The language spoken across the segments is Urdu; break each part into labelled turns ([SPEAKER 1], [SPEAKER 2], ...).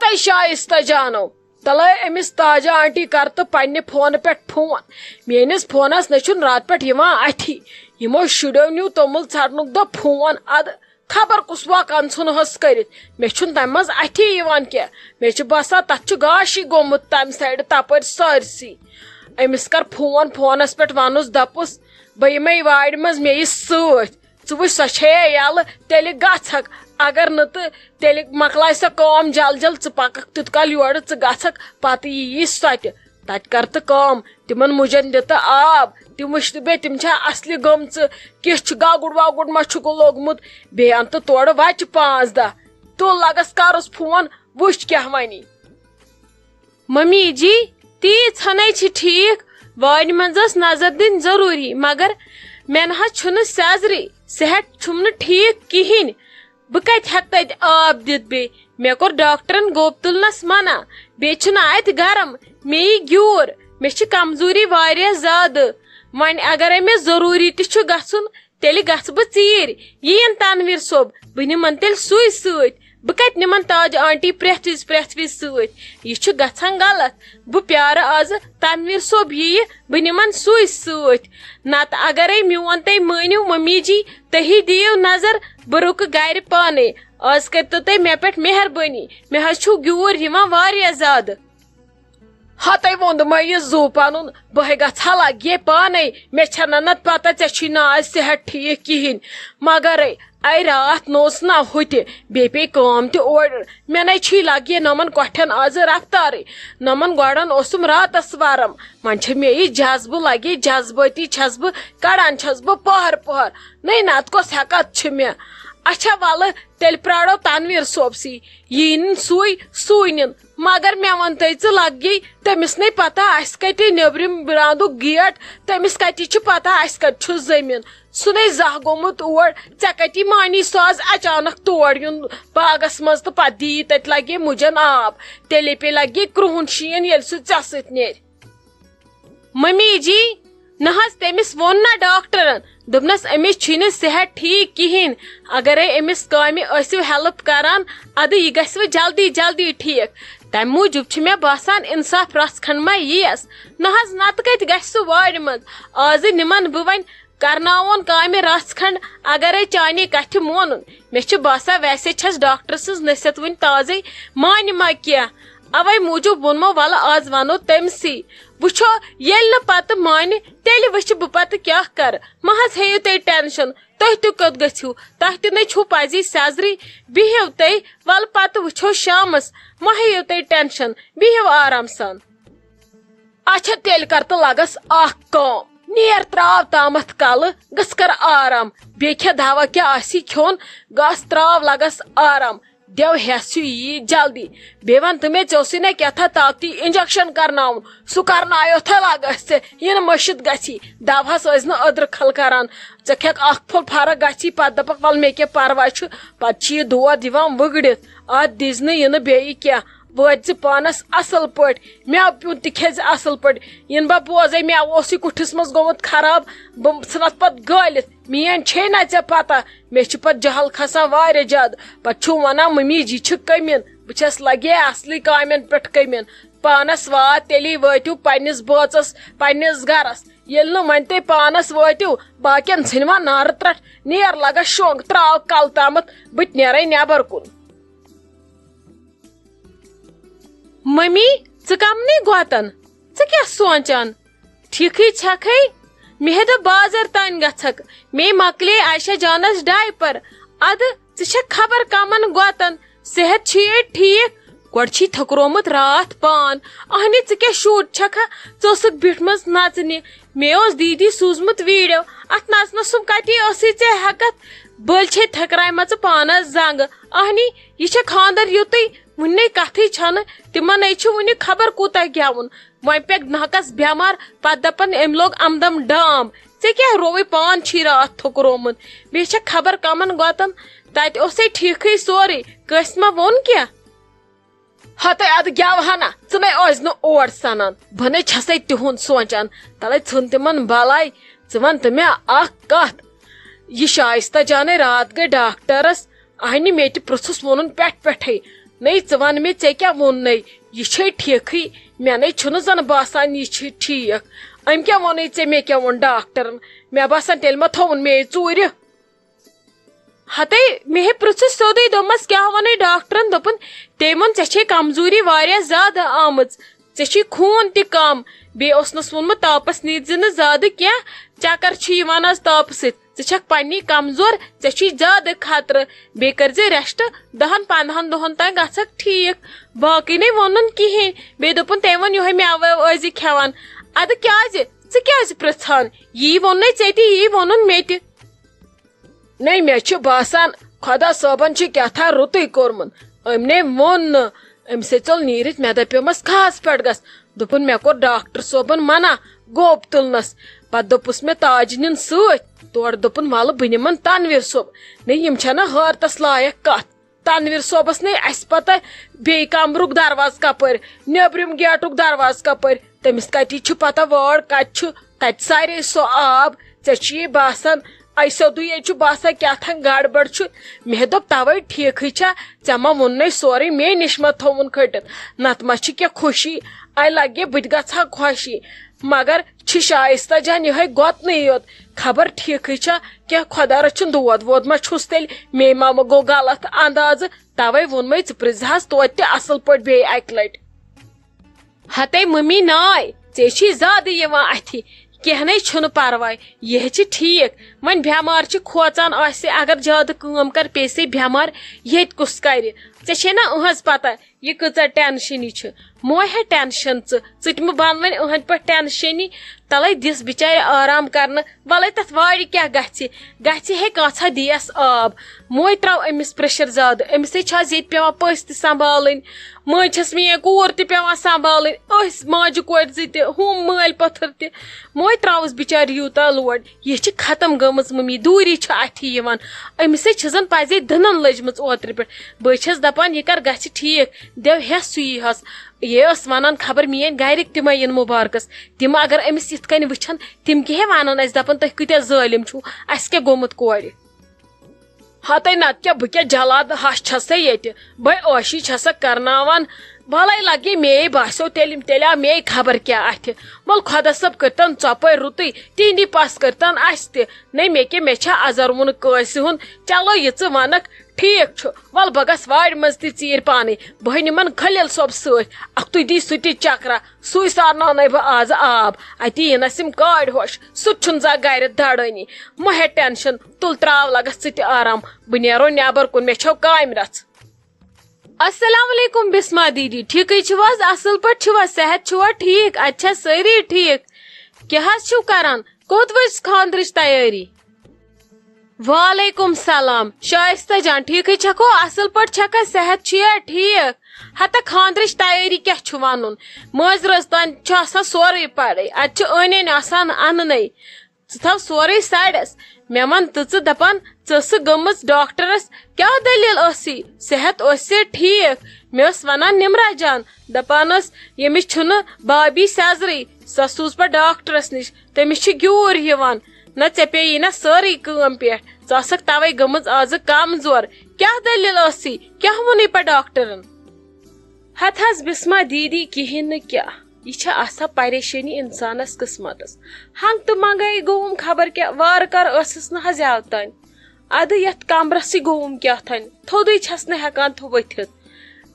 [SPEAKER 1] ہتے شائستہ جانو تلے امس تاجہ آنٹی کر تو پنہ فون پہ فون میانس فونس نچن رات پہ اتھی یمو شڑو نیو تومل ژھٹنک دہ فون اد خبر کس واقع ژھنہس کرت مے چھن تم مز اتھی کی مے چھ باسان تت گاشی گومت تم سائڈ تپر سارسی امس کر فون فونس پہ ونس دپس بہ یمے وار مز مے ست ژٕ وٕچھ سۄ چھے یلہٕ تیٚلہِ گژھکھ اگر نہٕ تہٕ تیٚلہِ مۄکلاے سۄ کٲم جل جل ژٕ پککھ تیُت کال یورٕ ژٕ گژھکھ پتہٕ یی سۄ تہِ تتہِ کر تہٕ کٲم تِمن مُجن دِ تہٕ آب تِم وٕچھ تہٕ بیٚیہِ تِم چھا اصلہِ گٔمژٕ کِژھ چھُ گگُر وگُر ما چھُکھ لوگمُت بیٚیہِ ان تہٕ تورٕ وچہِ 5-10 تُل لگس کرُس فون وٕچھ کیٛاہ ونی
[SPEAKER 2] ممی جی تیٖژ ہنٕے چھِ ٹھیٖک وارِ منٛز ٲس نظر دِنۍ ضروٗری مگر مےٚ نہ حظ چھُنہٕ سیزرٕے صحت چھُم نہٕ ٹھیٖک کِہیٖنۍ بہٕ کتہِ ہٮ۪کہٕ تتہِ آب دِتھ بیٚیہِ مےٚ کوٚر ڈاکٹرن گوٚب تُلنس منع بیٚیہِ چھُنہٕ اتہِ گرم مےٚ یی گیوٗر مےٚ چھِ کمزوٗری واریاہ زیادٕ وۄنۍ اگرے مےٚ ضروٗری تہِ چھُ گژھُن تیٚلہِ گژھٕ بہٕ ژیٖرۍ یِیِن تنویٖر صٲب بہٕ نِمن تیٚلہِ سُے سۭتۍ بہٕ کتہِ نِمن تاج آنٹی پرٛٮ۪تھ وِزِ سۭتۍ یہِ چھُ گژھان غلط بہٕ پیارٕ آزٕ تنویٖر صٲب یِیہِ بہٕ نِمن سُے سۭتۍ نتہٕ اگرے میون تُہۍ مٲنِو ممی جی تُہی دِیِو نظر بہٕ رُکہٕ گرِ پانے آز کٔرتو تُہۍ مےٚ پٮ۪ٹھ مہربٲنی مےٚ حظ چھُ گیوٗر یِوان واریاہ زیادٕ
[SPEAKER 1] ہتے ووٚنمے یہِ زُو پنُن بہٕ گژھٕ ہا لگے پانے مےٚ چھنہ نتہٕ پتہ ژےٚ چھُے نہٕ آز صحت ٹھیٖک کِہیٖنۍ مگرے اے رات نوٚوُس نا ہُتہِ بیٚیہِ پیٚیہِ کٲم تہِ اورٕ مےٚ نے چھُے لگے نۄمن کۄٹھٮ۪ن آز رفتارٕے نۄمن گۄڈن اوسُم راتس ورم وۄنۍ چھِ مےٚ یہِ جذبہٕ لگے جذبٲتی چھس بہٕ کڑان چھس بہٕ پہر پہر نٔے نتہٕ کۄس ہٮ۪کتھ چھِ مےٚ اچھا ولہٕ تیٚلہِ پرٛارو تنویٖر صٲبسٕے یی نہٕ سُے نِن مگر مےٚ ون تہٕ ژٕ لگے تٔمِس نے پتہ اسہِ کتہِ نیبرِم براندُک گیٹ تٔمِس کتہِ چھِ پتہ اسہِ کتہِ چھُ زٔمیٖن سُہ نے زانٛہہ گوٚمُت اور ژےٚ کتی مانی سُہ آز اچانک تور یُن باغس منٛز تہٕ پتہٕ دِیی تتہِ لگے مُجن آب تیٚلے پیٚیہِ لگے کرٛہُن شیٖن ییٚلہِ سُہ ژےٚ سۭتۍ نیرِ
[SPEAKER 2] ممی جی نہ حظ تٔمِس ووٚن نا ڈاکٹرن دوٚپنس أمِس چھُے نہٕ صحت ٹھیٖک کِہیٖنۍ اگرے أمِس کامہِ ٲسِو ہیلپ کران ادٕ یہِ گژھِ جلدی جلدی ٹھیٖک تمہِ موٗجوٗب چھُ مےٚ باسان انصاف رژھ کھنڈ ما یِیَس نہ حظ نتہٕ کتہِ گژھِ سُہ وارِ منٛز آزٕ نِمن بہٕ وۄنۍ کرناوُن کامہِ رژھ کھنڈ اگرے چانے کتھِ مونُن مےٚ چھُ باسان ویسے چھس ڈاکٹر سٕنز نصیحت وُنہِ تازے مانہِ ما کینٛہہ اوے موٗجوٗب ووٚنمو ولہٕ آز ونو تٔمسٕے وٕچھو ییٚلہِ نہٕ پتہٕ مانہِ تیٚلہِ وٕچھِ بہٕ پتہٕ کیٛاہ کرٕ مہ حظ ہیٚیِو تُہۍ ٹینشن تُہۍ تہِ کوٚت گٔژھِو تۄہہِ تہِ نَے چھُو پزی سیزرٕے بِہِو تُہۍ ولہٕ پتہٕ وٕچھو شامس مہ ہیٚیِو تُہۍ ٹینشن بِہِو آرام سان
[SPEAKER 1] اچھا تیٚلہِ کر تہٕ لگس اکھ کٲم نیر تراو تامتھ کلہٕ گژھ کر آرام بیٚیہِ کھےٚ دوا کیٛاہ آسی کھیوٚن گس تراو لگس آرام دیو ہٮ۪س ہیوٗ یی جلدی بیٚیہِ ون تہٕ مےٚ ژےٚ اوسُے نا کیٛاہ تھا طاقتی انجکشن کرناوُن سُہ کرنایوتھے لگس ژےٚ یِنہٕ مٔشِتھ گژھی دوہس ٲسۍ نہٕ أدرٕ کھل کران ژےٚ کھٮ۪کھ اکھ پھوٚل فرق گژھی پتہٕ دپکھ ول مےٚ کیٛاہ پرواے چھُ پتہٕ چھِ یہِ دود یِوان وٕگڑِتھ اتھ دِزِ نہٕ یِنہٕ بیٚیہِ کینٛہہ وٲتۍ ژٕ پانس اصل پٲٹھۍ مٮ۪وٕ پیوٗنت تہِ کھیٚزِ اصل پٲٹھۍ یِنہٕ بہٕ بوزے مٮ۪وٕ اوسُے کُٹھِس منٛز گوٚمُت خراب بہٕ ژھٕنتھ پتہٕ گٲلِتھ میٲنۍ چھے نا ژےٚ پتہ مےٚ چھِ پتہٕ جہل کھسان واریاہ زیادٕ پتہٕ چھُو ونان ممی جی چھِ کٔمِن بہٕ چھس لگے اصلٕے کامٮ۪ن پٮ۪ٹھ کٔمِن پانس وات تیٚلی وٲتِو پننِس بٲژس پننِس گرس ییٚلہِ نہٕ وۄنۍ تُہۍ پانس وٲتِو باقین ژھٕنوا نارٕ ترٹھ نیر لگس شونٛگ تراو کل تامتھ بہٕ تہِ نیرے نٮ۪بر کُن
[SPEAKER 2] ممی ژٕ کمنٕے گوتن ژٕ کیٛاہ سونچان ٹھیٖکھٕے چھکھٕے مےٚ دوٚپ بازر تانۍ گژھکھ مے مکلے عایشہ جانس ڈایپر ادٕ ژٕ چھکھ خبر کمن گوتن صحت چھُیے ٹھیٖک گۄڈٕ چھُے تھٔکرومُت راتھ پان اہنہِ ژٕ کیٛاہ شُر چھکھا ژٕ ٲسٕکھ بیٖٹھمٕژ نژنہِ مےٚ اوس دیٖدی سوٗزمُت ویٖڈیو اتھ نژنس سُم کتی ٲسٕے ژےٚ ہٮ۪کتھ بٔلۍ چھے تھٔکرایمژٕ پانس زنگہٕ اہنی یہِ چھےٚ خانٛدر یُتُے وُنہِ کتھٕے چھنہٕ تِمن ہے چھُ وُنہِ خبر کوٗتاہ گٮ۪وُن وۄنۍ پیٚکھ ناکس بٮ۪مار پتہٕ دپن أمۍ لوگ امدم ڈام ژےٚ کیٛاہ رووٕے پان چھی راتھ تھوٚکرومُت بیٚیہِ چھکھ خبر کمن گوتن تتہِ اوسے ٹھیٖکھٕے سورُے کٲنٛسہِ ما ووٚن کینٛہہ
[SPEAKER 1] ہتے ادٕ گٮ۪و ہنا ژٕ نے ٲسۍ نہٕ اور سنان بہٕ نے چھسے تِہُنٛد سونچان تلے ژھٕن تِمن بلاے ژٕ ون تہٕ مےٚ اکھ کتھ یہِ شائستہ جانے رات گٔے ڈاکٹرس اہنہِ مےٚ تہِ پرژھُس ووٚنُن پٮ۪ٹھ پٮ۪ٹھے نئی ژٕ ون مےٚ ژےٚ کیٛاہ ووٚننَے یہِ چھے ٹھیٖکھٕے مےٚ نَے چھُنہٕ زن باسان یہِ چھِ ٹھیٖک أمۍ کیٛاہ ووٚنُے ژےٚ مےٚ کیٛاہ ووٚن ڈاکٹرن مےٚ باسان تیٚلہِ ما تھووُن مے ژوٗرِ
[SPEAKER 2] ہتے مےٚ ہے پرٛژھُس سیوٚدُے دوٚپمس کیٛاہ ووٚنُے ڈاکٹرن دوٚپُن تٔمۍ ووٚن ژےٚ چھے کمزوٗری واریاہ زیادٕ آمٕژ ژےٚ چھُے خوٗن تہِ کم بیٚیہِ اوسنس ووٚنمُت تاپس نیٖرزِ نہٕ زیادٕ کینٛہہ چکر چھُ یِوان آز تاپہٕ سۭتۍ ژٕ چھکھ پننی کمزور ژےٚ چھُے زیادٕ خطرٕ بیٚیہِ کٔرزِ ریسٹ 10-15 دۄہن تانۍ گژھکھ ٹھیٖک باقٕے نَے ووٚنُن کِہینۍ بیٚیہِ دوٚپُن تٔمۍ ووٚن یِہوے میوٕ ویوٕ ٲسۍ زِ کھٮ۪وان ادٕ کیٛازِ ژٕ کیٛازِ پرژھان یی ووٚنُے ژےٚ تہِ یی ووٚنُن مےٚ تہِ
[SPEAKER 1] نَے مےٚ چھُ باسان خۄدا صٲبن چھُ کیٛاہتھانۍ رُتُے کوٚرمُت أمۍ نَے ووٚن نہٕ أمۍ سۭتۍ ژوٚل نیٖرِتھ مےٚ دپیومس کھہس پٮ۪ٹھ گژھ دوٚپُن مےٚ کوٚر ڈاکٹر صٲبن منع گوپ تُلنس پتہٕ دوٚپُس مےٚ تاج نِن سۭتۍ تورٕ دوٚپُن وَلہٕ بہٕ نِمن تنویٖر صٲب نَے یِم چھنا حٲرتس لایق کتھ تنویٖر صٲبس نَے اسہِ پتہ بیٚیہِ کمرُک دروازٕ کپٲرۍ نیبرِم گیٹُک دروازٕ کپٲرۍ تٔمِس کتی چھُ پتہ وٲر کتہِ چھُ تتہِ سارے سُہ آب ژےٚ چھُیی باسان اے سیوٚدُے یے چھُ باسان کیٛاہتھانۍ گڑبڑ چھُ مےٚ دوٚپ توے ٹھیٖکھٕے چھا ژےٚ ما ووٚننَے سورُے مے نِش ما تھووُن کھٔٹِتھ نتہٕ ما چھِ کینٛہہ خوشی اے لگہِ بہٕ تہِ گژھٕ ہا خۄشی مگر چھِ شایستہ جان یِہوے گۄتنٕے یوت خبر ٹھیٖکھٕے چھا کینٛہہ خۄدا رٔچھُن دود وود ما چھُس تیٚلہِ مے ما گوٚو غلط اندازٕ توے ووٚنمے ژٕ پرٛژھزِہس توتہِ تہِ اصل پٲٹھۍ بیٚیہِ اکہِ لٹہِ
[SPEAKER 2] ہتے ممی ناے ژےٚ چھُے زیادٕ یِوان اتھِ کینٛہہ نَے چھُنہٕ پرواے یہِ چھِ ٹھیٖک وۄنۍ بٮ۪مار چھِ کھوژان آسہِ اگر زیادٕ کٲم کر پیٚیہِ بٮ۪مار ییٚتہِ کُس کرِ ژےٚ چھے نا أہنٛز پتہ یہِ کۭژاہ ٹینشنی چھِ موے ہے ٹینشن ژٕ تہِ مہٕ بن وۄنۍ أہنٛدِ پٲٹھۍ ٹینشنی تلے دِس بچارِ آرام کرنہٕ ولے تتھ وارِ کیٛاہ گژھِ ہے کانٛژھا دِیس آب موے تراو أمِس پریشر زیادٕ أمِسے چھِ آز ییٚتہِ پیوان پٔژھۍ تہِ سنبھالٕنۍ مٔنٛزۍ چھس میٲنۍ کوٗر تہِ پیوان سنبھالٕنۍ أسۍ ماجہِ کورِ زٕ تہِ ہُم مٲلۍ پٔتھر تہِ موے تراوُس بچارِ یوٗتاہ لوڈ یہِ چھِ ختم گٔمٕژ ممی دوٗری چھِ اتھِ یِوان أمِسے چھِ زن پزے دٕنن لٔجمٕژ اوترٕ پٮ۪ٹھ بہٕ چھس دپان یہِ کر گژھِ ٹھیٖک دٮ۪و ہٮ۪س سُے ہس یہِ ٲس ونان خبر میٲنۍ گرِکۍ تہِ ما یِن مُبارکس تِم اگر أمِس یِتھ کٔنۍ وٕچھن تِم کیٛاہ ونن اسہِ دپان تُہۍ کۭتیاہ ظٲلِم چھِو اسہِ کیٛاہ گوٚمُت کورِ
[SPEAKER 1] ہتے نتہٕ کیٛاہ بہٕ کیٛاہ جلاد ہش چھسے ییٚتہِ بے ٲشی چھسکھ کرناوان بھلے لگے مے باسیو تیٚلہِ آو مے خبر کیٛاہ اتھِ ول خۄدا صٲب کٔرتن ژۄپٲرۍ رُتُے تِہنٛدی پس کٔرتن اسہِ تہِ نَے مےٚ کیٛاہ مےٚ چھا ازروُن کٲنٛسہِ ہُنٛد چلو یہِ ژٕ ونکھ ٹھیٖک چھُ ول بہٕ گژھٕ وارِ منٛز تہِ ژیٖرۍ پانے بہٕ نِمن خلیل صٲب سۭتۍ تُہۍ دی سُہ تہِ چکرا سُے سارناونَے بہٕ آز آب اتہِ یِنس یِم کاڑِ ہوش سُہ تہِ چھُنہٕ زانٛہہ گرِ دڑٲنی مہ ہے ٹینشن تُل تراو لگس ژٕ تہِ آرام بہٕ نیرو نیبر کُن مےٚ چھو کامہِ رژھ
[SPEAKER 2] السلام علیکم بسما دیدی ٹھیٖکٕے چھِو حظ اصل پٲٹھۍ چھِوا صحت چھُوا ٹھیٖک اتہِ چھا سٲری ٹھیٖک کیٛاہ حظ چھِو کران کوٚت ؤژھ خاندرٕچ تیٲری وعلیکم السلام شائستہ جان ٹھیٖکٕے چھکھو اصل پٲٹھۍ چھکھا صحت چھُیا ٹھیٖک ہتا خاندرٕچ تیٲری کیٛاہ چھُ ونُن مٲنٛزِ رٲژ تانۍ چھُ آسان سورُے پڑے اتہِ چھُ أنۍ أنۍ آسان اننٕے ژٕ تھاو سورُے سایڈس مےٚ ون تٕژٕ دپان ژٕ ٲسٕکھ گٔمٕژ ڈاکٹرس کیٛاہ دٔلیٖل ٲسی صحت ٲسیا ٹھیٖک مےٚ ٲس ونان نمرا جان دپان ٲس ییٚمِس چھُنہٕ بابی سیزرٕے سۄ سوٗز پتہٕ ڈاکٹرس نِش تٔمِس چھُ گیوٗر یِوان نہ ژےٚ پیٚیی نا سٲرٕے کٲم پٮ۪ٹھ ژٕ ٲسکھ توے گٔمٕژ آزٕ کمزور کیٛاہ دٔلیٖل ٲسی کیٛاہ ووٚنُے پتہٕ ڈاکٹرن ہتہٕ حظ بسما دیدی کِہینۍ نہٕ کیٛاہ یہ چھِ آسان پریشٲنی انسانس قسمتس ہنگ تہٕ منگے گوٚوُم خبر کیٛاہ وارٕ کار ٲسٕس نہٕ حظ یاو تانۍ ادٕ یتھ کمرسٕے گوٚوُم کیٛاہتانۍ تھوٚدُے چھس نہٕ ہٮ۪کان ؤتھِتھ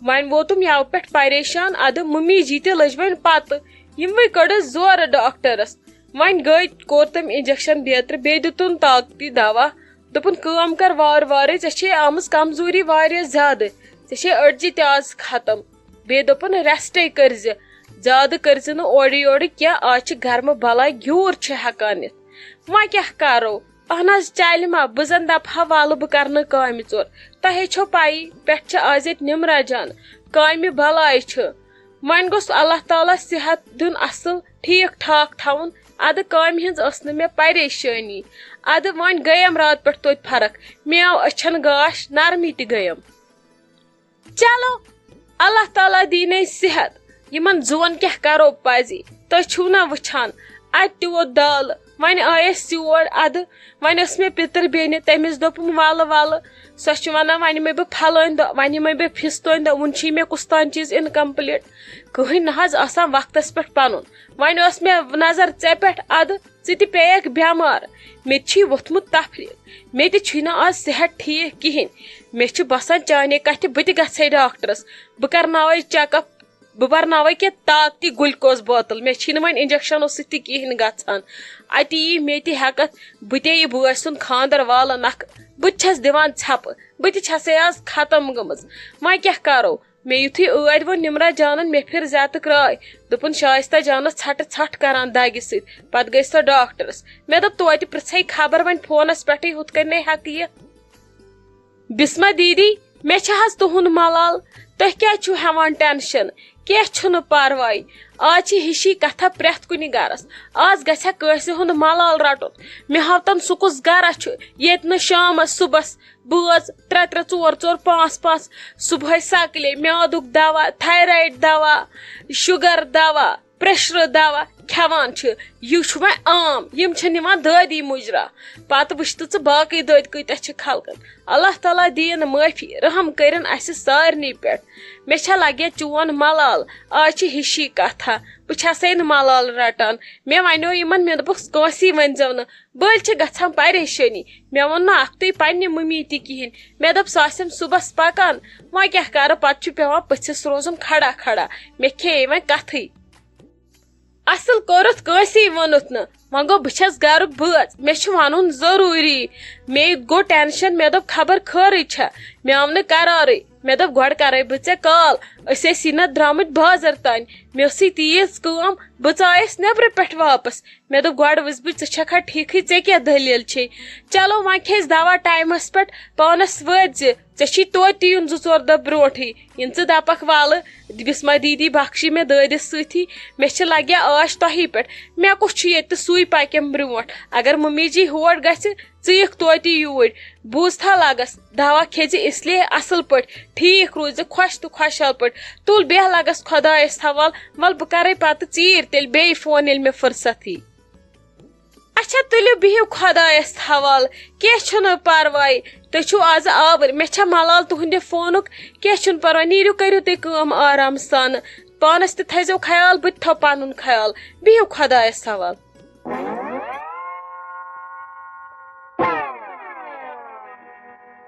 [SPEAKER 2] وۄنۍ ووتُم یوٕ پٮ۪ٹھ پریشان ادٕ ممی جی تہِ لٔج وۄنۍ پتہٕ یِموٕے کٔڑٕس زورٕ ڈاکٹرس وۄنۍ گٔے کوٚر تٔمۍ انجکشن بیترِ بیٚیہِ دِتُن طاقتی دوا دوٚپُن کٲم کر وارٕ وارے ژےٚ چھے آمٕژ کمزوری واریاہ زیادٕ ژےٚ چھے أڈجہِ تہِ آز ختم بیٚیہِ دوٚپُن ریسٹے کٔرزِ زیادٕ کٔرزِ نہٕ اورٕ یورٕ کینٛہہ آز چھِ گرمہٕ بلاے گیوٗر چھِ ہٮ۪کان یِتھ وۄنۍ کیٛاہ کرو اہن حظ چلہِ ما بہٕ زن دپہٕ ہا والہٕ بہٕ کرنہٕ کامہِ ژور تۄہے چھو پایی پٮ۪ٹھ چھِ آز ییٚتہِ نمرا جان کامہِ بلاے چھِ وۄنۍ گوٚژھ اللہ تعالیٰ صحت دیُن اصل ٹھیٖک ٹھاک تھاوُن ادٕ کامہِ ہِنٛز ٲس نہٕ مےٚ پریشٲنی ادٕ وۄنۍ گٔیم راتہٕ پٮ۪ٹھ توتہِ فرق مےٚ آو أچھن گاش نرمی تہِ گٔیم چلو اللہ تعالیٰ دیٖنے صحت یِمن زُوَن کیٛاہ کرو پزی تُہۍ چھِو نا وٕچھان اتہِ تہِ ووت دالہٕ ون آیس یور اد ون ٲس مےٚ پِتٕر بیٚنہِ تٔمِس دوٚپُم وَلہٕ وَلہٕ سۄ چھِ وَنان وۄنۍ یِمے بہٕ پھلٲنۍ دۄہ وۄنۍ یِمے بہٕ فِستٲنۍ دۄہ وُنہِ چھِ مےٚ کُستام چیٖز اِنکمپلیٖٹ کٕہٕنۍ نہ حظ آسان وقتس پٮ۪ٹھ پنُن وۄنۍ ٲس مےٚ نظر ژےٚ پٮ۪ٹھ ادٕ ژٕ تہِ پیٚیکھ بٮ۪مار مےٚ تہِ چھُے ووٚتھمُت تفریٖق مےٚ تہِ چھُے نہٕ آز صحت ٹھیٖک کِہینۍ مےٚ چھُ باسان چانے کتھِ بہٕ تہِ گژھے ڈاکٹرس بہٕ کرناوے چیک اپ بہٕ برناوے کینٛہہ طاقتی گُلکوز بوتل مےٚ چھِنہٕ وۄنۍ انجیکشنو سۭتۍ تہِ کِہینۍ گژھان اتہِ یی مےٚ تہِ ہٮ۪کتھ بہٕ تے یہِ بٲے سُنٛد خانٛدر والہٕ نکھٕ بہٕ تہِ چھس دِوان ژھٮ۪پہٕ بہٕ تہِ چھسے آز ختم گٔمٕژ وۄنۍ کیٛاہ کرو مےٚ یُتھُے ٲدۍ ووٚن نمرا جانن مےٚ پھِر زیادٕ کراے دوٚپُن شائستہ جانس ژھٹہٕ ژھٹھ کران دگہِ سۭتۍ پتہٕ گٔے سۄ ڈاکٹرس مےٚ دوٚپ توتہِ پرژھے خبر وۄنۍ فونس پٮ۪ٹھٕے ہُتھ کٔنۍ ہٮ۪کہٕ یِتھ بسما دیدی مےٚ چھِ حظ تُہُنٛد ملال تُہۍ کیٛازِ چھِو ہٮ۪وان ٹٮ۪نشن کینٛہہ چھُنہٕ پرواے آز چھِ ہِشی کتھا پرٛٮ۪تھ کُنہِ گرس آز گژھِ کٲنٛسہِ ہُنٛد ملال رٹُن مےٚ ہاو تن سُہ کُس گرا چھُ ییٚتہِ نہٕ شامس صبحس بٲژ 3 4 4 5 5 صبحٲے سکلے میادُک دوا تھایرایڈ دوا شُگر دوا پریشرٕ دوا کھٮ۪وان چھِ یہِ چھُ وۄنۍ عام یِم چھِ نِوان دٲدی مُجرا پتہٕ وٕچھتہٕ ژٕ باقٕے دٲدۍ کۭتیاہ چھِ خلقن اللہ تعالیٰ دِیِن معٲفی رحم کٔرِن اسہِ سارنٕے پٮ۪ٹھ مےٚ چھےٚ لگے چون ملال آز چھِ ہِشی کتھا بہٕ چھسے نہٕ ملال رٹان مےٚ ونیو یِمن مےٚ دوٚپُکھ کٲنٛسی ؤنۍزیو نہٕ بٔلۍ چھِ گژھان پریشٲنی مےٚ ووٚن نہٕ اکھتُے پننہِ مٔمی تہِ کِہینۍ مےٚ دوٚپ سۄ آسٮ۪م صُبحس پکان وۄنۍ کیٛاہ کرٕ پتہٕ چھُ پیٚوان پٔژھِس روزُن کھڑا کھڑا مےٚ کھیٚیے وۄنۍ کتھٕے اصل کوٚرُتھ کٲنٛسی ووٚنُتھ نہٕ وۄنۍ گوٚو بہٕ چھس گرُک بٲژ مےٚ چھُ ونُن ضروٗری مےٚ گوٚو ٹٮ۪نشن مےٚ دوٚپ خبر خٲرٕے چھا مےٚ آو نہٕ قرارٕے مےٚ دوٚپ گۄڈٕ کرے بہٕ ژےٚ کال أسۍ ٲسۍ نتھ درٛامٕتۍ بازر تانۍ مےٚ ٲسٕے تیٖژ کٲم بہٕ ژایس نیبرٕ پٮ۪ٹھ واپس مےٚ دوٚپ گۄڈٕ وٕچھِ بہٕ ژٕ چھکھا ٹھیٖکھٕے ژےٚ کیٛاہ دٔلیٖل چھے چلو وۄنۍ کھیٚیہِ دوا ٹایمس پٮ۪ٹھ پانس وٲتۍ زِ ژےٚ چھی توتہِ یُن 2 4 دۄہ برونٹھٕے یِن ژٕ دپکھ والہٕ بسما دیدی بخشی مےٚ دٲدِس سۭتی مےٚ چھِ لگے آش تۄہی پٮ۪ٹھ مےٚ کُس چھُ ییٚتہِ سُے پکٮ۪م برونٹھ اگر ممی جی ہور گژھِ ژٕ یِکھ توتہِ یوٗرۍ بوٗزتھا لگس دوا کھیٚزِ اس لیے اصل پٲٹھۍ ٹھیٖک روزِ خۄش تہٕ خۄشحال پٲٹھۍ تُل بیٚہہ لگس خۄدایس حوال ول بہٕ کرے پتہٕ ژیٖرۍ تیٚلہِ بیٚیہِ فون ییٚلہِ مےٚ فرصت یی اچھا تُلِو بِہِو خۄدایس حوال کینٛہہ چھُنہٕ پرواے تُہۍ چھِو آز آوٕرۍ مےٚ چھا ملال تُہنٛدِ فونُک کینٛہہ چھُنہٕ پرواے نیٖرِو کٔرِو تُہۍ کٲم آرام سان پانس تہِ تھٲیزیو خیال بہٕ تہِ تھاو پنُن خیال بِہِو خۄدایس حوال